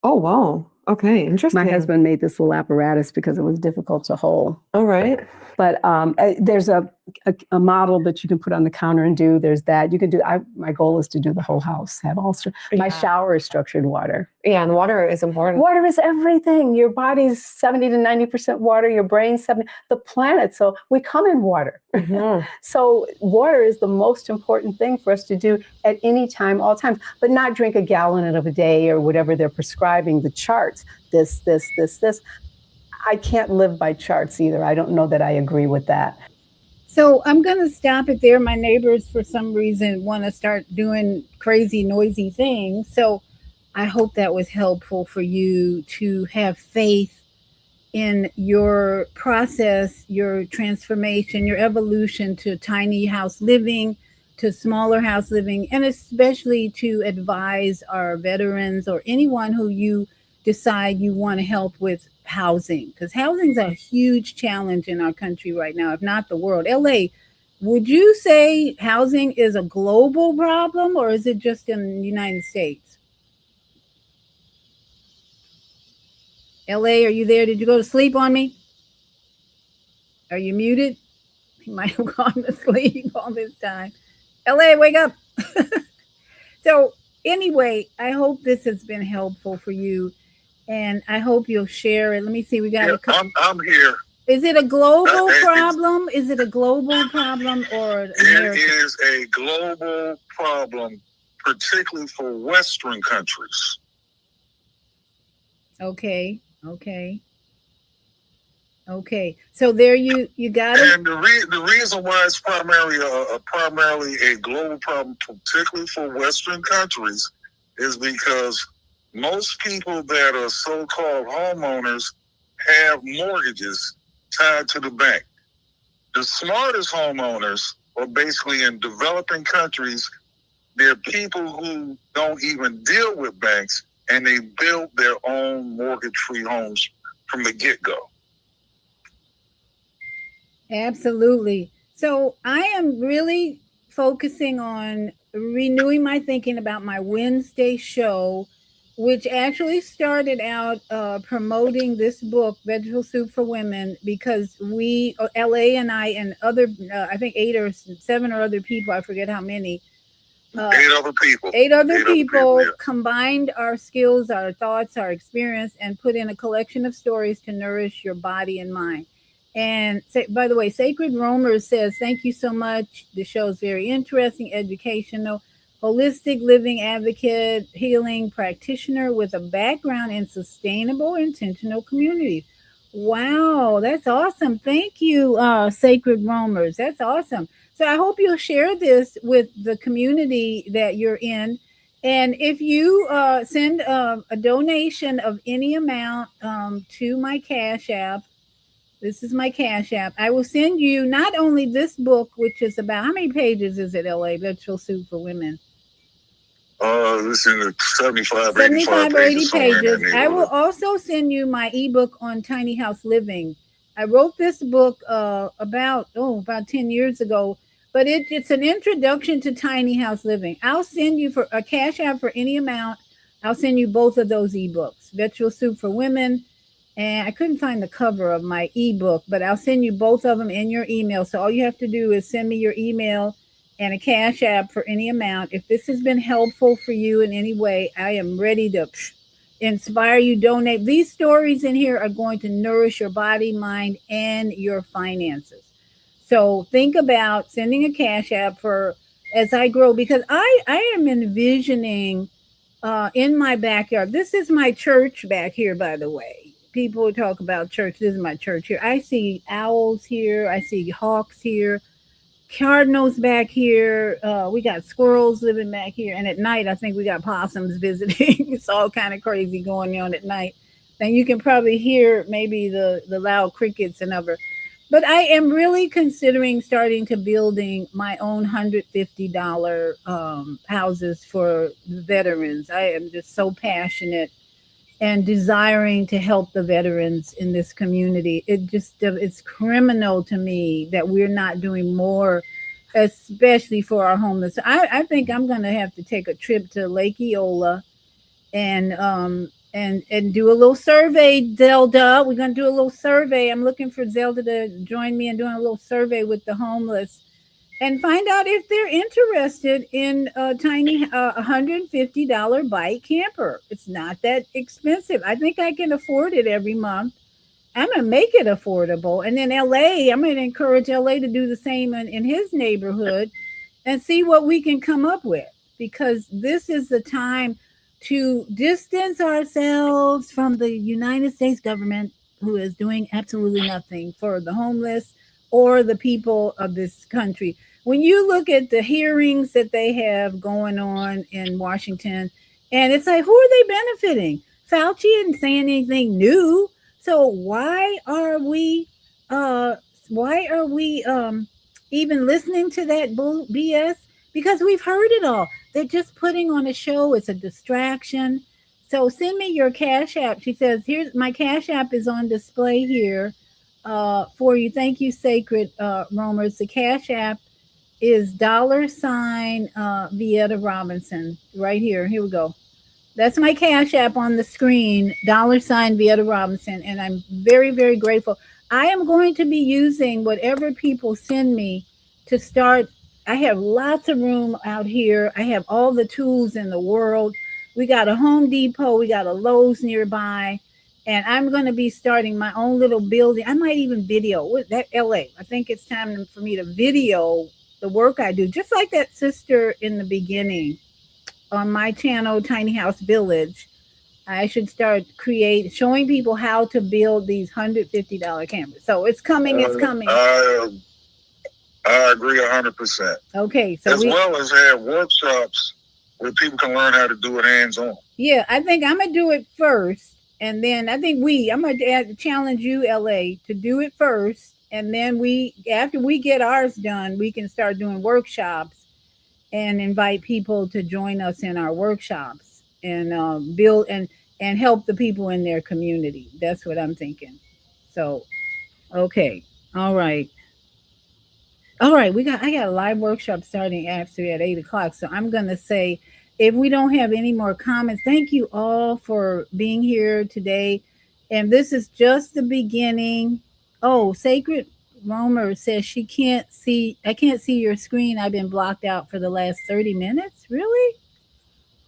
Oh, wow. Okay, interesting. My husband made this little apparatus because it was difficult to hold. All right. But there's a model that you can put on the counter and do. There's that. You can do, my goal is to do the whole house, have all, my shower is structured water. Yeah, and water is important. Water is everything. Your body's 70 to 90% water, your brain's 70, the planet. So we come in water. So water is the most important thing for us to do at any time, all times, but not drink a gallon of a day or whatever they're prescribing, the charts, this. I can't live by charts either. I don't know that I agree with that. So I'm going to stop it there. My neighbors, for some reason, want to start doing crazy, noisy things. So I hope that was helpful for you to have faith in your process, your transformation, your evolution to tiny house living, to smaller house living, and especially to advise our veterans or anyone who you decide you want to help with housing, because housing is a huge challenge in our country right now, if not the world. LA, would you say housing is a global problem or is it just in the United States? LA, are you there? Did you go to sleep on me? Are you muted? He might have gone to sleep all this time. LA, wake up. So anyway, I hope this has been helpful for you. And I hope you'll share it. Let me see. We got. I'm here. Is it a global problem? Is it a global problem or? It is a global problem, particularly for Western countries. Okay. So there you got it. And the reason why it's primarily a global problem, particularly for Western countries, is because most people that are so-called homeowners have mortgages tied to the bank. The smartest homeowners are basically in developing countries. They're people who don't even deal with banks, and they build their own mortgage-free homes from the get-go. Absolutely. So I am really focusing on renewing my thinking about my Wednesday show, which actually started out promoting this book, Vegetable Soup for Women, because we, LA and I and other, I think 8 or 7 or other people, I forget how many. 8 other people. 8 other people combined our skills, our thoughts, our experience, and put in a collection of stories to nourish your body and mind. And by the way, Sacred Roamers says, thank you so much. The show is very interesting, educational. Holistic living advocate, healing practitioner with a background in sustainable, intentional communities. Wow, that's awesome. Thank you, Sacred Roamers. That's awesome. So I hope you'll share this with the community that you're in. And if you send a donation of any amount to my Cash App, this is my Cash App, I will send you not only this book, which is about, how many pages is it, LA? Vegetable Soup for Women. This is 75 or 80 pages. I will also send you my ebook on tiny house living. I wrote this book about 10 years ago, but it's an introduction to tiny house living. I'll send you for a Cash App for any amount. I'll send you both of those ebooks, Vegetable Soup for Women and I couldn't find the cover of my ebook, but I'll send you both of them in your email. So all you have to do is send me your email and a cash app for any amount. If this has been helpful for you in any way, I am ready to inspire you, donate. These stories in here are going to nourish your body, mind, and your finances. So think about sending a cash app for as I grow, because I am envisioning in my backyard. This is my church back here, by the way. People talk about church. This is my church here. I see owls here. I see hawks here. Cardinals back here. We got squirrels living back here. And at night, I think we got possums visiting. It's all kind of crazy going on at night. And you can probably hear maybe the loud crickets and other. But I am really considering starting to building my own $150 houses for veterans. I am just so passionate and desiring to help the veterans in this community. It's criminal to me that we're not doing more, especially for our homeless. I think I'm going to have to take a trip to Lake Eola and do a little survey, Zelda. We're going to do a little survey. I'm looking for Zelda to join me in doing a little survey with the homeless and find out if they're interested in a tiny $150 bike camper. It's not that expensive. I think I can afford it every month. I'm going to make it affordable. And then LA, I'm going to encourage LA to do the same in his neighborhood and see what we can come up with, because this is the time to distance ourselves from the United States government, who is doing absolutely nothing for the homeless or the people of this country. When you look at the hearings that they have going on in Washington, and it's like, who are they benefiting? Fauci isn't saying anything new. So why are we even listening to that BS? Because we've heard it all. They're just putting on a show. It's a distraction. So send me your Cash App. She says, here's my Cash App is on display here for you. Thank you, Sacred Roamers. The Cash App is $ Vieta Robinson right here. Here we go. That's my Cash App on the screen, $ Vieta Robinson. And I'm very, very grateful. I am going to be using whatever people send me to start. I have lots of room out here. I have all the tools in the world. We got a Home Depot. We got a Lowe's nearby. And I'm going to be starting my own little building. I might even video with that LA. I think it's time for me to video the work I do, just like that sister in the beginning on my channel, Tiny House Village. I should start showing people how to build these $150 cameras. So it's coming. It's coming. I agree 100%. Okay, so well as have workshops where people can learn how to do it hands-on. Yeah, I think I'm gonna do it first, and then I think I'm gonna challenge you, LA, to do it first. And then after we get ours done, we can start doing workshops and invite people to join us in our workshops and build and help the people in their community. That's what I'm thinking. So, okay. All right. I got a live workshop starting actually at 8:00. So I'm going to say, if we don't have any more comments, thank you all for being here today. And this is just the beginning. Oh, Sacred Romer says I can't see your screen. I've been blocked out for the last 30 minutes. Really?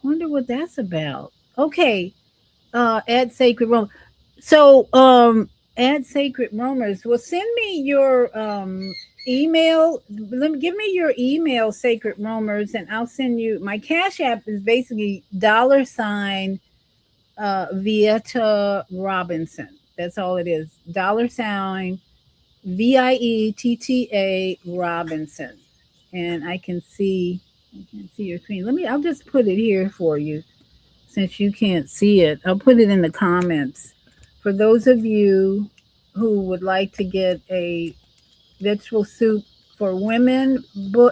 Wonder what that's about. Okay. Add Sacred Romer. So add Sacred Romers. Well, send me your email. Give me your email, Sacred Romers, and I'll send you. My Cash App is basically $ Vieta Robinson. That's all it is. $ Vietta Robinson. And I can see your screen. I'll just put it here for you since you can't see it. I'll put it in the comments. For those of you who would like to get a vegetable soup for women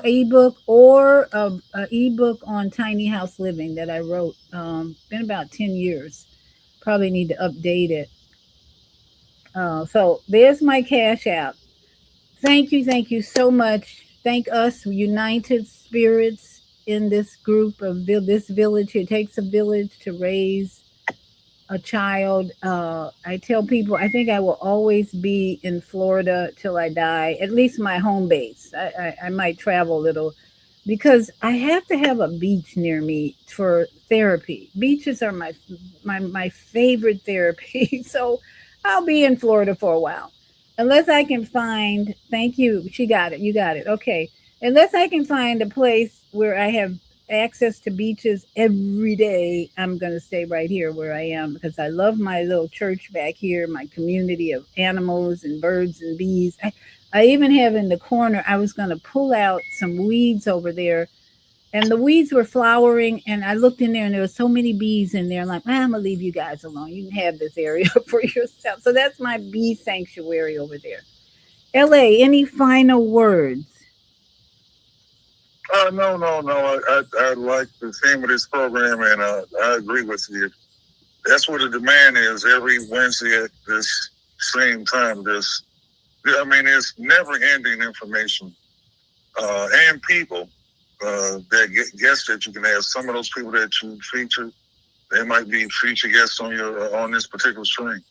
ebook or a ebook on tiny house living that I wrote, been about 10 years. Probably need to update it. So there's my Cash App. Thank you so much. Thank us, united spirits in this group of this village. It takes a village to raise a child. I tell people I think I will always be in Florida till I die, at least my home base. I might travel a little because I have to have a beach near me for therapy. Beaches are my favorite therapy. So I'll be in Florida for a while. Unless I can find, thank you. She got it. You got it. Okay. Unless I can find a place where I have access to beaches every day, I'm going to stay right here where I am because I love my little church back here, my community of animals and birds and bees. I even have in the corner, I was going to pull out some weeds over there, and the weeds were flowering, and I looked in there and there were so many bees in there. I'm like, I'm gonna leave you guys alone. You can have this area for yourself. So that's my bee sanctuary over there. LA, any final words? No. I like the theme of this program, and I agree with you. That's what the demand is every Wednesday at this same time. It's never-ending information and people. That guests that you can have. Some of those people that you feature, they might be featured guests on this particular stream.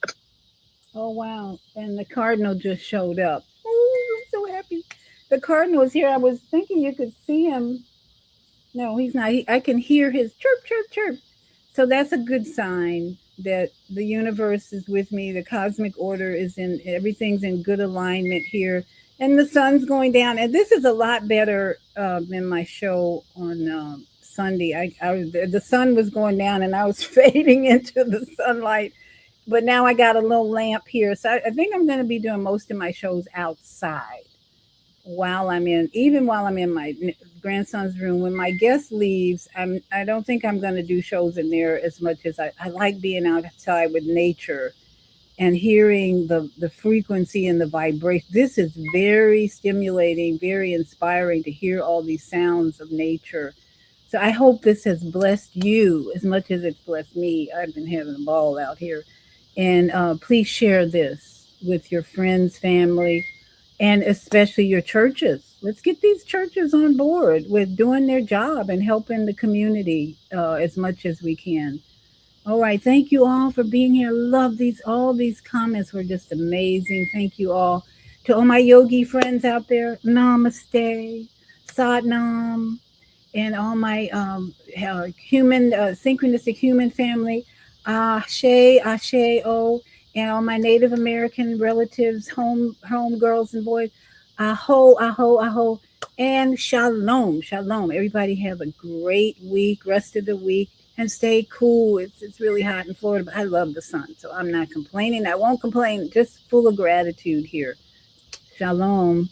Oh wow! And the cardinal just showed up. Oh, I'm so happy. The cardinal is here. I was thinking you could see him. No, he's not. I can hear his chirp, chirp, chirp. So that's a good sign that the universe is with me. The cosmic order is everything's in good alignment here. And the sun's going down. And this is a lot better than my show on Sunday. The sun was going down and I was fading into the sunlight. But now I got a little lamp here. So I think I'm going to be doing most of my shows outside while I'm in my grandson's room. When my guest leaves, I don't think I'm going to do shows in there as much as I like being outside with nature and hearing the frequency and the vibration. This is very stimulating, very inspiring to hear all these sounds of nature. So I hope this has blessed you as much as it's blessed me. I've been having a ball out here. And please share this with your friends, family, and especially your churches. Let's get these churches on board with doing their job and helping the community as much as we can. All right. Thank you all for being here. Love all these comments were just amazing. Thank you all. To all my yogi friends out there, namaste, sadnam, and all my synchronistic human family, ashe, oh, and all my Native American relatives, home girls and boys, aho, and shalom. Everybody have a great week, rest of the week. And stay cool. It's really hot in Florida, but I love the sun, so I'm not complaining. I won't complain. Just full of gratitude here. Shalom.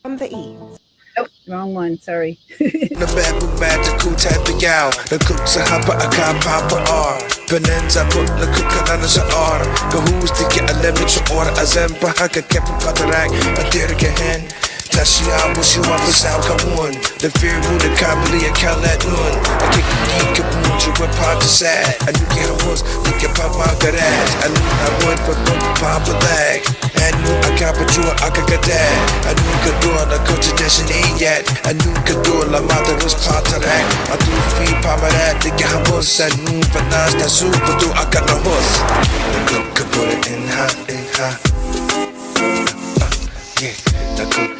From the east. Oh, wrong one. Sorry. The babu bad the cool type of gal. The cooks a hopper a car papa R. Benenza put the cook on the order. The who's the get a lemon to order a zempa haka kept a patarak a dirk hen. Tashi Abushi Wapasao Kamun, the fear moon, the Kabali, a Kalat Nun. I kick the deep Kabun, you were part of sad. I knew get a horse, look at Papa Garage. I knew I went for Papa Lag. I knew I got but you I could get that. I knew could do on the culture destination yet. I knew could do La Mata was part of that. I do free Papa that, the Gahamos, I knew but now that's super do I got the horse. The cook could put it in hot, yeah. The cook